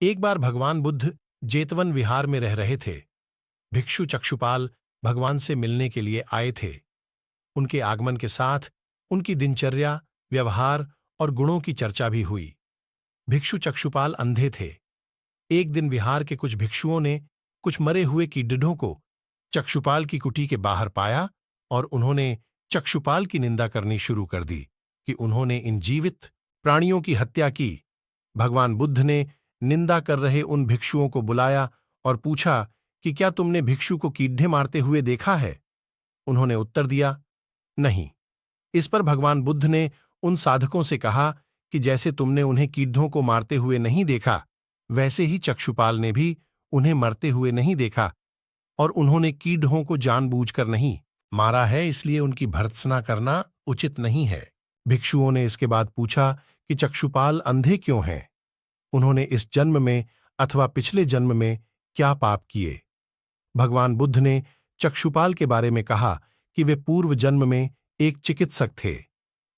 एक बार भगवान बुद्ध जेतवन विहार में रह रहे थे। भिक्षु चक्षुपाल भगवान से मिलने के लिए आए थे। उनके आगमन के साथ उनकी दिनचर्या, व्यवहार और गुणों की चर्चा भी हुई। भिक्षु चक्षुपाल अंधे थे। एक दिन विहार के कुछ भिक्षुओं ने कुछ मरे हुए कीड़ों को चक्षुपाल की कुटी के बाहर पाया और उन्होंने चक्षुपाल की निंदा करनी शुरू कर दी कि उन्होंने इन जीवित प्राणियों की हत्या की। भगवान बुद्ध ने निंदा कर रहे उन भिक्षुओं को बुलाया और पूछा कि क्या तुमने भिक्षु को कीड़े मारते हुए देखा है? उन्होंने उत्तर दिया, नहीं। इस पर भगवान बुद्ध ने उन साधकों से कहा कि जैसे तुमने उन्हें कीड़ों को मारते हुए नहीं देखा, वैसे ही चक्षुपाल ने भी उन्हें मरते हुए नहीं देखा और उन्होंने कीड़ों को जानबूझकर नहीं मारा है, इसलिए उनकी भर्त्सना करना उचित नहीं है। भिक्षुओं ने इसके बाद पूछा कि चक्षुपाल अंधे क्यों हैं? उन्होंने इस जन्म में अथवा पिछले जन्म में क्या पाप किए? भगवान बुद्ध ने चक्षुपाल के बारे में कहा कि वे पूर्व जन्म में एक चिकित्सक थे।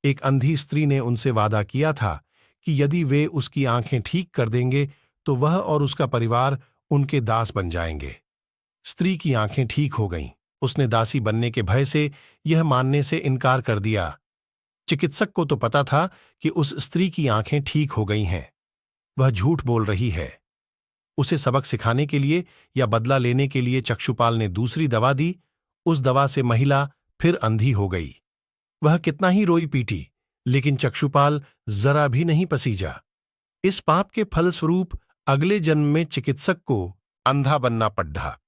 एक अंधी स्त्री ने उनसे वादा किया था कि यदि वे उसकी आंखें ठीक कर देंगे तो वह और उसका परिवार उनके दास बन जाएंगे। स्त्री की आंखें ठीक हो गईं। उसने दासी बनने के भय से यह मानने से इनकार कर दिया। चिकित्सक को तो पता था कि उस स्त्री की आंखें ठीक हो गई हैं। वह झूठ बोल रही है। उसे सबक सिखाने के लिए या बदला लेने के लिए चक्षुपाल ने दूसरी दवा दी। उस दवा से महिला फिर अंधी हो गई। वह कितना ही रोई पीटी, लेकिन चक्षुपाल जरा भी नहीं पसीजा। इस पाप के फलस्वरूप अगले जन्म में चिकित्सक को अंधा बनना पड़ा।